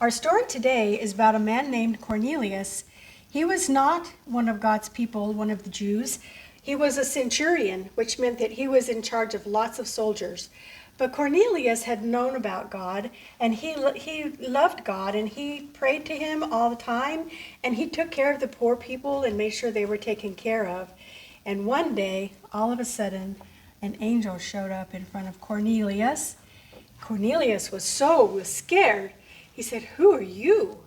Our story today is about a man named Cornelius. He was not one of God's people, one of the Jews. He was a centurion, which meant that he was in charge of lots of soldiers. But Cornelius had known about God, and he loved God, and he prayed to him all the time, and he took care of the poor people and made sure they were taken care of. And one day, all of a sudden, an angel showed up in front of Cornelius. Cornelius was so scared. He said, "Who are you?"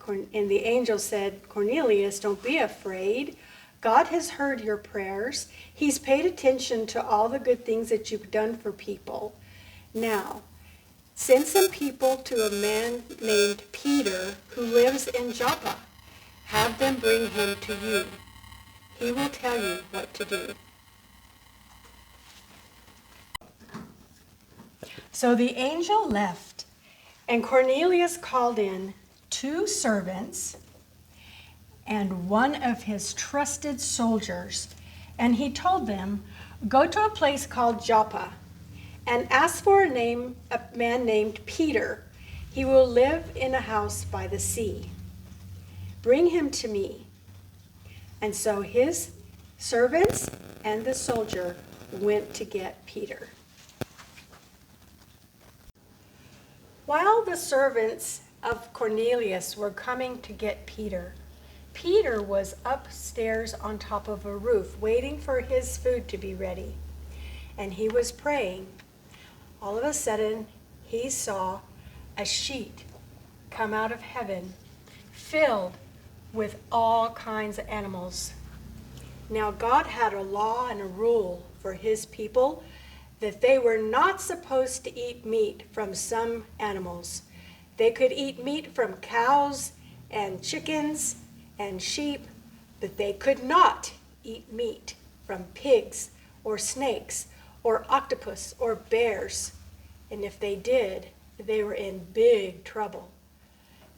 And the angel said, "Cornelius, don't be afraid. God has heard your prayers. He's paid attention to all the good things that you've done for people. Now, send some people to a man named Peter who lives in Joppa. Have them bring him to you. He will tell you what to do." So the angel left, and Cornelius called in 2 servants and one of his trusted soldiers, and he told them, "Go to a place called Joppa and ask for a man named Peter. He will live in a house by the sea. Bring him to me." And so his servants and the soldier went to get Peter. While the servants of Cornelius were coming to get Peter, Peter was upstairs on top of a roof waiting for his food to be ready. And he was praying. All of a sudden, he saw a sheet come out of heaven filled with all kinds of animals. Now, God had a law and a rule for his people that they were not supposed to eat meat from some animals. They could eat meat from cows and chickens and sheep, but they could not eat meat from pigs or snakes or octopus or bears. And if they did, they were in big trouble.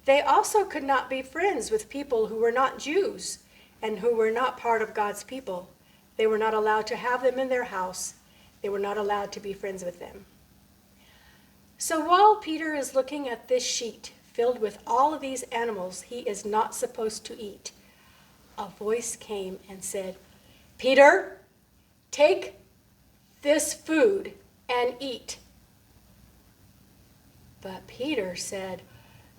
They also could not be friends with people who were not Jews and who were not part of God's people. They were not allowed to have them in their house. They were not allowed to be friends with them. So while Peter is looking at this sheet filled with all of these animals he is not supposed to eat, a voice came and said, "Peter, take this food and eat." But Peter said,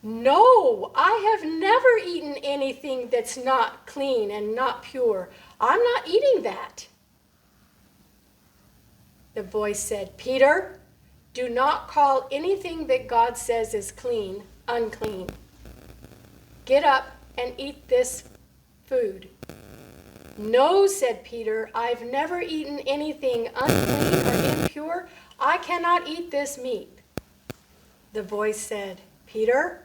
"No, I have never eaten anything that's not clean and not pure. I'm not eating that." The voice said, "Peter, do not call anything that God says is clean, unclean. Get up and eat this food." "No," said Peter, "I've never eaten anything unclean or impure. I cannot eat this meat." The voice said, "Peter,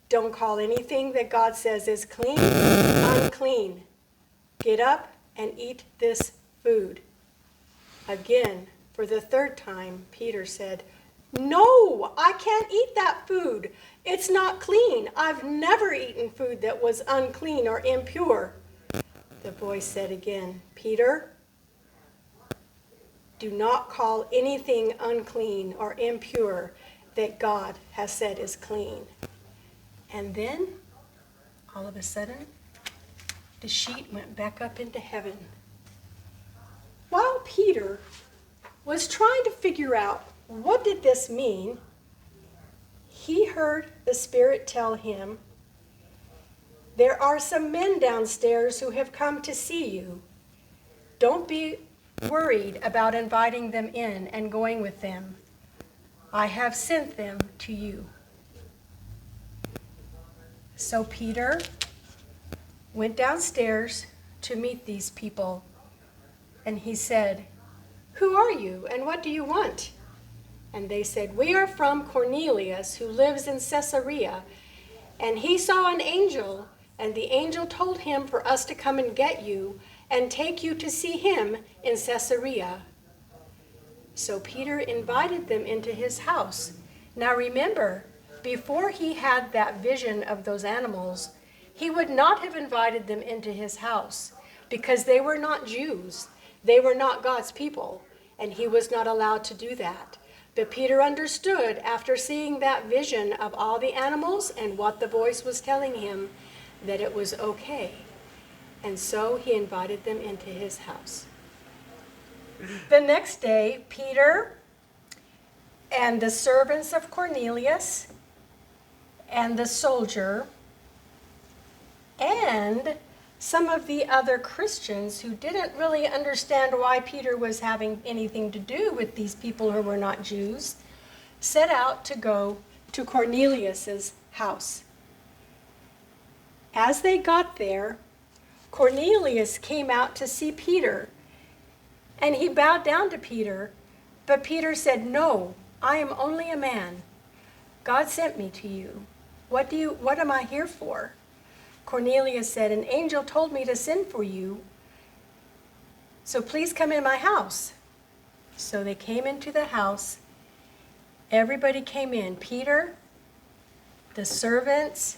don't call anything that God says is clean, unclean. Get up and eat this food." Again, for the 3rd time, Peter said, "No, I can't eat that food. It's not clean. I've never eaten food that was unclean or impure." The voice said again, "Peter, do not call anything unclean or impure that God has said is clean." And then, all of a sudden, the sheet went back up into heaven. While Peter was trying to figure out what did this mean, he heard the Spirit tell him, "There are some men downstairs who have come to see you. Don't be worried about inviting them in and going with them. I have sent them to you." So Peter went downstairs to meet these people, and he said, "Who are you and what do you want?" And they said, "We are from Cornelius, who lives in Caesarea, and he saw an angel, and the angel told him for us to come and get you and take you to see him in Caesarea." So Peter invited them into his house. Now remember, before he had that vision of those animals, he would not have invited them into his house because they were not Jews. They were not God's people, and he was not allowed to do that. But Peter understood after seeing that vision of all the animals and what the voice was telling him that it was okay. And so he invited them into his house. The next day, Peter and the servants of Cornelius and the soldier and some of the other Christians who didn't really understand why Peter was having anything to do with these people who were not Jews, set out to go to Cornelius's house. As they got there, Cornelius came out to see Peter, and he bowed down to Peter, but Peter said, "No, I am only a man. God sent me to you. What am I here for?" Cornelius said, "An angel told me to send for you, so please come in my house." So they came into the house. Everybody came in, Peter, the servants,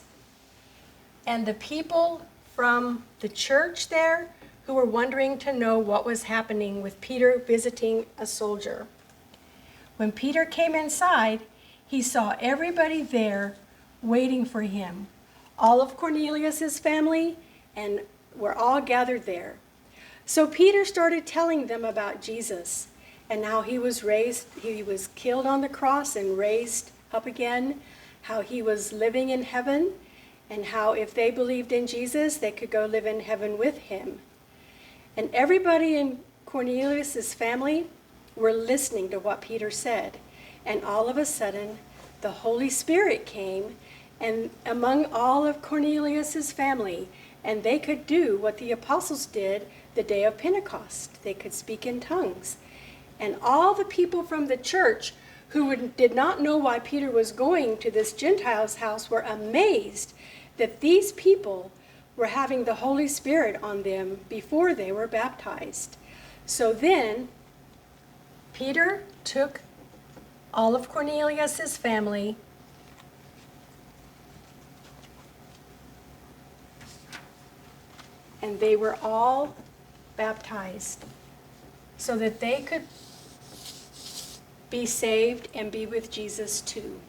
and the people from the church there who were wondering to know what was happening with Peter visiting a soldier. When Peter came inside, he saw everybody there waiting for him. All of Cornelius's family, and were all gathered there. So Peter started telling them about Jesus and how he was killed on the cross and raised up again, how he was living in heaven, and how if they believed in Jesus, they could go live in heaven with him. And everybody in Cornelius's family were listening to what Peter said. And all of a sudden, the Holy Spirit came and among all of Cornelius's family, and they could do what the apostles did the day of Pentecost. They could speak in tongues. And all the people from the church who did not know why Peter was going to this Gentile's house were amazed that these people were having the Holy Spirit on them before they were baptized. So then Peter took all of Cornelius's family and they were all baptized so that they could be saved and be with Jesus too.